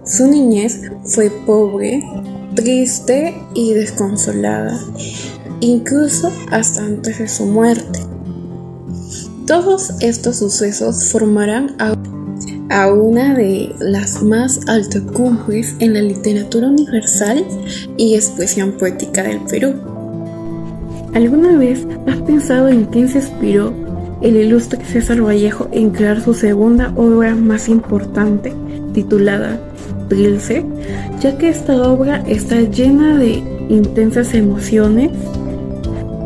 Su niñez fue pobre, triste y desconsolada, incluso hasta antes de su muerte. Todos estos sucesos formarán a una de las más altas cumbres en la literatura universal y expresión poética del Perú. ¿Alguna vez has pensado en quién se inspiró el ilustre César Vallejo en crear su segunda obra más importante, titulada Trilce? Ya que esta obra está llena de intensas emociones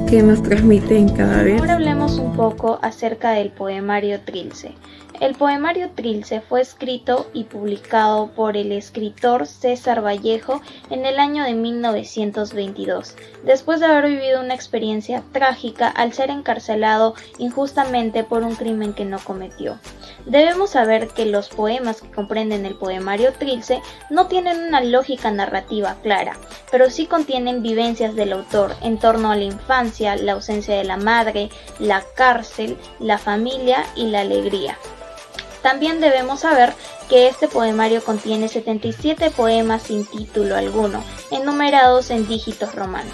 que nos transmite en cada vez. Ahora hablemos un poco acerca del poemario Trilce. El poemario Trilce fue escrito y publicado por el escritor César Vallejo en el año de 1922, después de haber vivido una experiencia trágica al ser encarcelado injustamente por un crimen que no cometió. Debemos saber que los poemas que comprenden el poemario Trilce no tienen una lógica narrativa clara, pero sí contienen vivencias del autor en torno a la infancia, la ausencia de la madre, la cárcel, la familia y la alegría. También debemos saber que este poemario contiene 77 poemas sin título alguno, enumerados en dígitos romanos.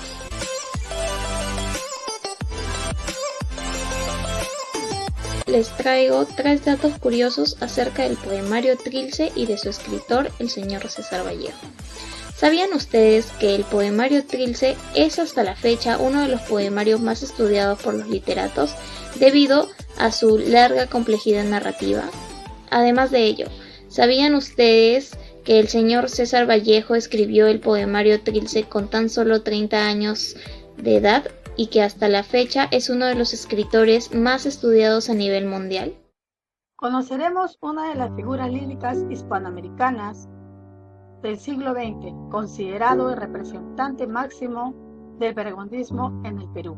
Les traigo 3 datos curiosos acerca del poemario Trilce y de su escritor, el señor César Vallejo. ¿Sabían ustedes que el poemario Trilce es hasta la fecha uno de los poemarios más estudiados por los literatos debido a su larga complejidad narrativa? Además de ello, ¿sabían ustedes que el señor César Vallejo escribió el poemario Trilce con tan solo 30 años de edad y que hasta la fecha es uno de los escritores más estudiados a nivel mundial? Conoceremos una de las figuras líricas hispanoamericanas del siglo XX, considerado el representante máximo del vanguardismo en el Perú.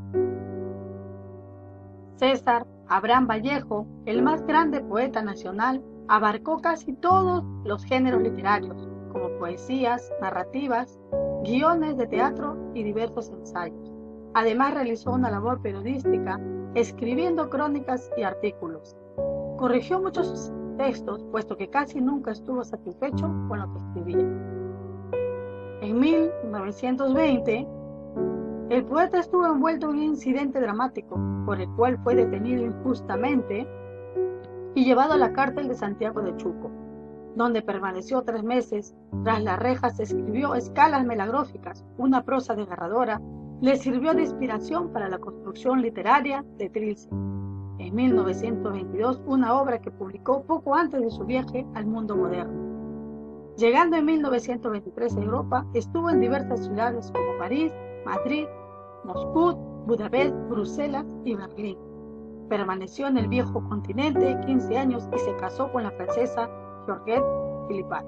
César Abraham Vallejo, el más grande poeta nacional, abarcó casi todos los géneros literarios, como poesías, narrativas, guiones de teatro y diversos ensayos. Además realizó una labor periodística, escribiendo crónicas y artículos. Corrigió muchos textos, puesto que casi nunca estuvo satisfecho con lo que escribía. En 1920, el poeta estuvo envuelto en un incidente dramático, por el cual fue detenido injustamente y llevado a la cárcel de Santiago de Chuco, donde permaneció 3 meses. Tras las rejas escribió Escalas Melagróficas, una prosa desgarradora. Le sirvió de inspiración para la construcción literaria de Trilce. En 1922, una obra que publicó poco antes de su viaje al mundo moderno. Llegando en 1923 a Europa, estuvo en diversas ciudades como París, Madrid, Moscú, Budapest, Bruselas y Berlín. Permaneció en el viejo continente 15 años y se casó con la francesa Georgette Philippot.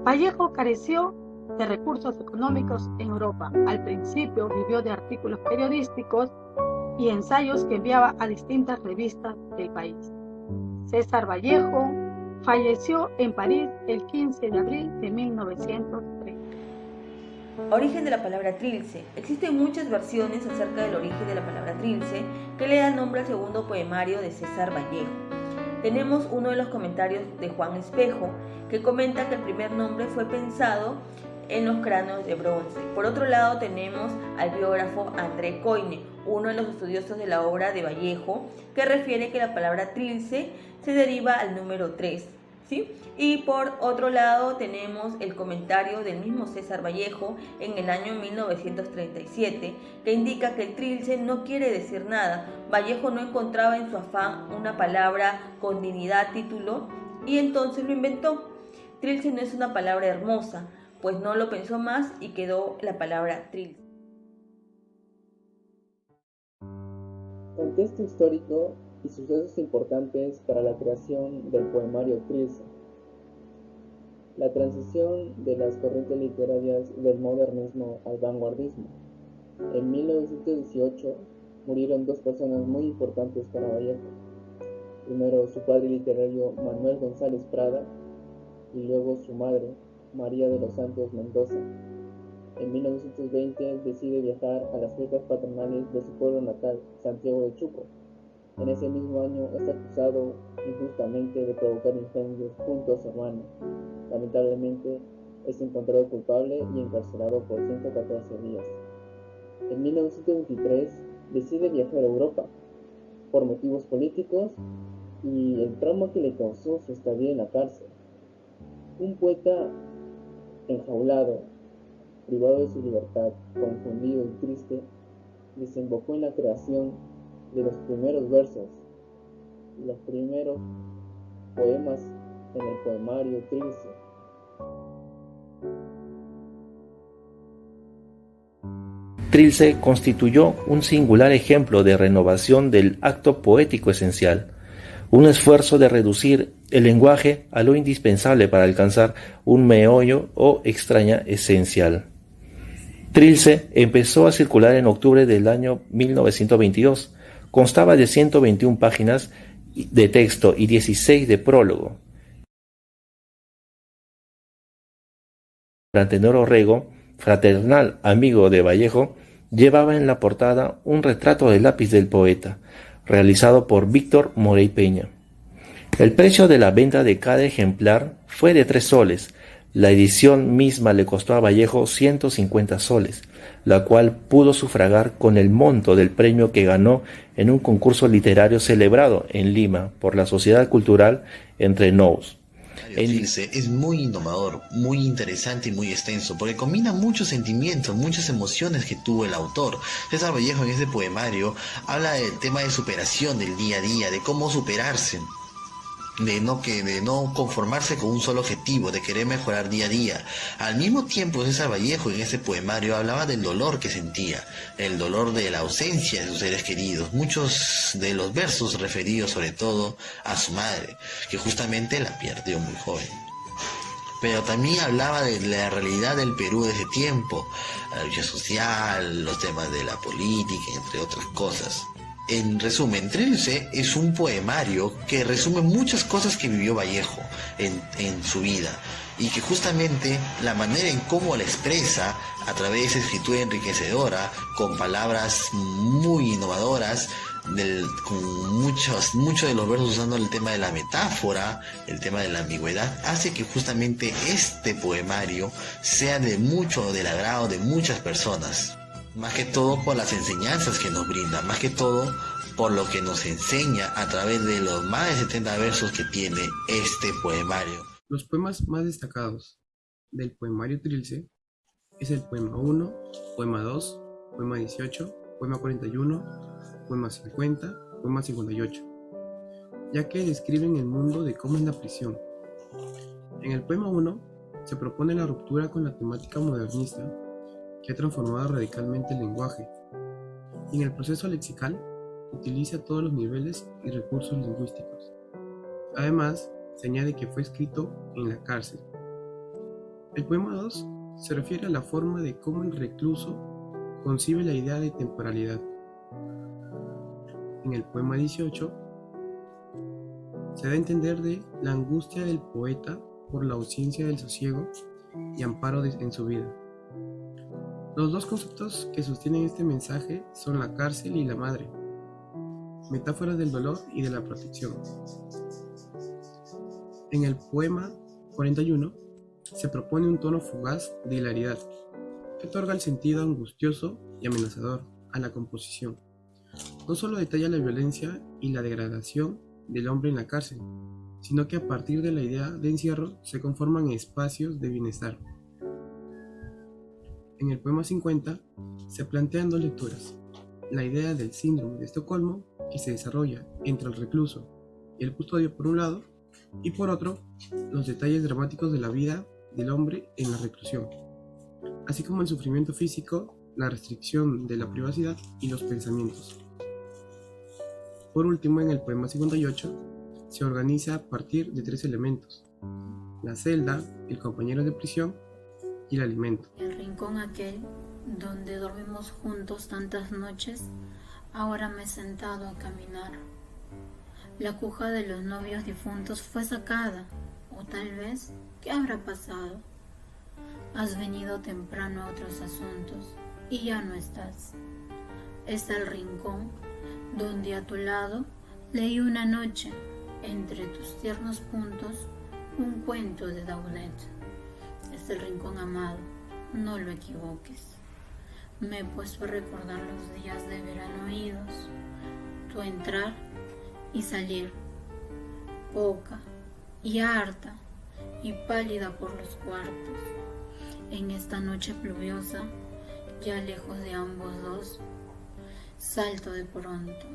Vallejo careció de recursos económicos en Europa. Al principio vivió de artículos periodísticos y ensayos que enviaba a distintas revistas del país. César Vallejo falleció en París el 15 de abril de 1930. Origen de la palabra Trilce. Existen muchas versiones acerca del origen de la palabra Trilce que le dan nombre al segundo poemario de César Vallejo. Tenemos uno de los comentarios de Juan Espejo, que comenta que el primer nombre fue pensado en los cráneos de bronce. Por otro lado tenemos al biógrafo André Coyne, uno de los estudiosos de la obra de Vallejo, que refiere que la palabra Trilce se deriva al número 3. ¿Sí? Y por otro lado tenemos el comentario del mismo César Vallejo en el año 1937, que indica que el Trilce no quiere decir nada. Vallejo no encontraba en su afán una palabra con dignidad, título, y entonces lo inventó. Trilce no es una palabra hermosa, pues no lo pensó más y quedó la palabra Trilce. Contexto histórico y sucesos importantes para la creación del poemario Trilce. La transición de las corrientes literarias del modernismo al vanguardismo. En 1918 murieron 2 personas muy importantes para Vallejo. Primero su padre literario Manuel González Prada y luego su madre, María de los Santos Mendoza. En 1920 decide viajar a las fiestas patronales de su pueblo natal, Santiago de Chuco. En ese mismo año es acusado injustamente de provocar incendios junto a su hermano. Lamentablemente es encontrado culpable y encarcelado por 114 días. En 1923 decide viajar a Europa por motivos políticos y el trauma que le causó su estadía en la cárcel. Un poeta enjaulado, privado de su libertad, confundido y triste, desembocó en la creación de los primeros versos, los primeros poemas en el poemario Trilce. Trilce constituyó un singular ejemplo de renovación del acto poético esencial, un esfuerzo de reducir el lenguaje a lo indispensable para alcanzar un meollo o extraña esencial. Trilce empezó a circular en octubre del año 1922. Constaba de 121 páginas de texto y 16 de prólogo. Antenor Orrego, fraternal amigo de Vallejo, llevaba en la portada un retrato de lápiz del poeta, realizado por Víctor Morey Peña. El precio de la venta de cada ejemplar fue de 3 soles. La edición misma le costó a Vallejo 150 soles, la cual pudo sufragar con el monto del premio que ganó en un concurso literario celebrado en Lima por la Sociedad Cultural Entre Nous. Trilce es muy innovador, muy interesante y muy extenso, porque combina muchos sentimientos, muchas emociones que tuvo el autor. César Vallejo en este poemario habla del tema de superación del día a día, de cómo superarse, de no conformarse con un solo objetivo, de querer mejorar día a día. Al mismo tiempo, César Vallejo en este poemario hablaba del dolor que sentía, el dolor de la ausencia de sus seres queridos. Muchos de los versos referidos sobre todo a su madre, que justamente la perdió muy joven. Pero también hablaba de la realidad del Perú de ese tiempo, la lucha social, los temas de la política, entre otras cosas. En resumen, Trilce es un poemario que resume muchas cosas que vivió Vallejo en su vida, y que justamente la manera en cómo la expresa a través de esa escritura enriquecedora, con palabras muy innovadoras, con muchos de los versos usando el tema de la metáfora, el tema de la ambigüedad, hace que justamente este poemario sea del agrado de muchas personas. Más que todo por las enseñanzas que nos brinda, más que todo por lo que nos enseña a través de los más de 70 versos que tiene este poemario. Los poemas más destacados del poemario Trilce es el poema 1, poema 2, poema 18, poema 41, poema 50, poema 58, ya que describen el mundo de cómo es la prisión. En el poema 1 se propone la ruptura con la temática modernista que ha transformado radicalmente el lenguaje, y en el proceso lexical utiliza todos los niveles y recursos lingüísticos. Además, se añade que fue escrito en la cárcel. El poema 2 se refiere a la forma de cómo el recluso concibe la idea de temporalidad. En el poema 18 se da a entender de la angustia del poeta por la ausencia del sosiego y amparo en su vida. Los dos conceptos que sostienen este mensaje son la cárcel y la madre, metáforas del dolor y de la protección. En el poema 41 se propone un tono fugaz de hilaridad que otorga el sentido angustioso y amenazador a la composición. No solo detalla la violencia y la degradación del hombre en la cárcel, sino que a partir de la idea de encierro se conforman espacios de bienestar. En el poema 50 se plantean dos lecturas: la idea del síndrome de Estocolmo, que se desarrolla entre el recluso y el custodio por un lado, y por otro, los detalles dramáticos de la vida del hombre en la reclusión, así como el sufrimiento físico, la restricción de la privacidad y los pensamientos. Por último, en el poema 58 se organiza a partir de 3 elementos: la celda, el compañero de prisión y el alimento. El rincón aquel donde dormimos juntos tantas noches, ahora me he sentado a caminar. La cuja de los novios difuntos fue sacada, o tal vez, ¿qué habrá pasado? Has venido temprano a otros asuntos y ya no estás. Es el rincón donde a tu lado leí una noche, entre tus tiernos puntos, un cuento de Daudet. es el rincón amado, no lo equivoques. Me he puesto a recordar los días de verano idos, tu entrar y salir, poca y harta y pálida por los cuartos. En esta noche pluviosa, ya lejos de ambos dos, salto de pronto.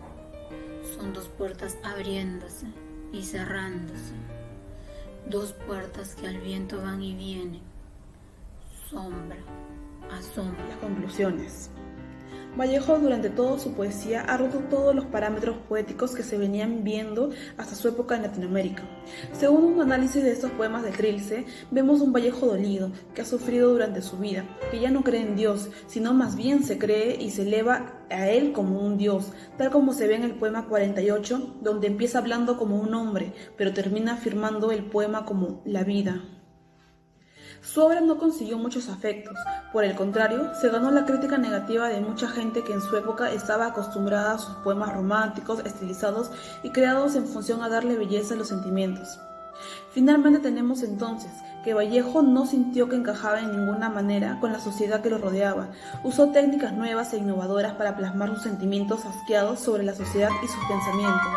Son dos puertas abriéndose y cerrándose, dos puertas que al viento van y vienen, sombra a sombra. Las conclusiones. Vallejo durante toda su poesía ha roto todos los parámetros poéticos que se venían viendo hasta su época en Latinoamérica. Según un análisis de estos poemas de Trilce, vemos un Vallejo dolido, que ha sufrido durante su vida, que ya no cree en Dios, sino más bien se cree y se eleva a él como un Dios, tal como se ve en el poema 48, donde empieza hablando como un hombre, pero termina afirmando el poema como la vida. Su obra no consiguió muchos afectos, por el contrario, se ganó la crítica negativa de mucha gente que en su época estaba acostumbrada a sus poemas románticos, estilizados y creados en función a darle belleza a los sentimientos. Finalmente tenemos entonces que Vallejo no sintió que encajaba en ninguna manera con la sociedad que lo rodeaba, usó técnicas nuevas e innovadoras para plasmar sus sentimientos asqueados sobre la sociedad y sus pensamientos.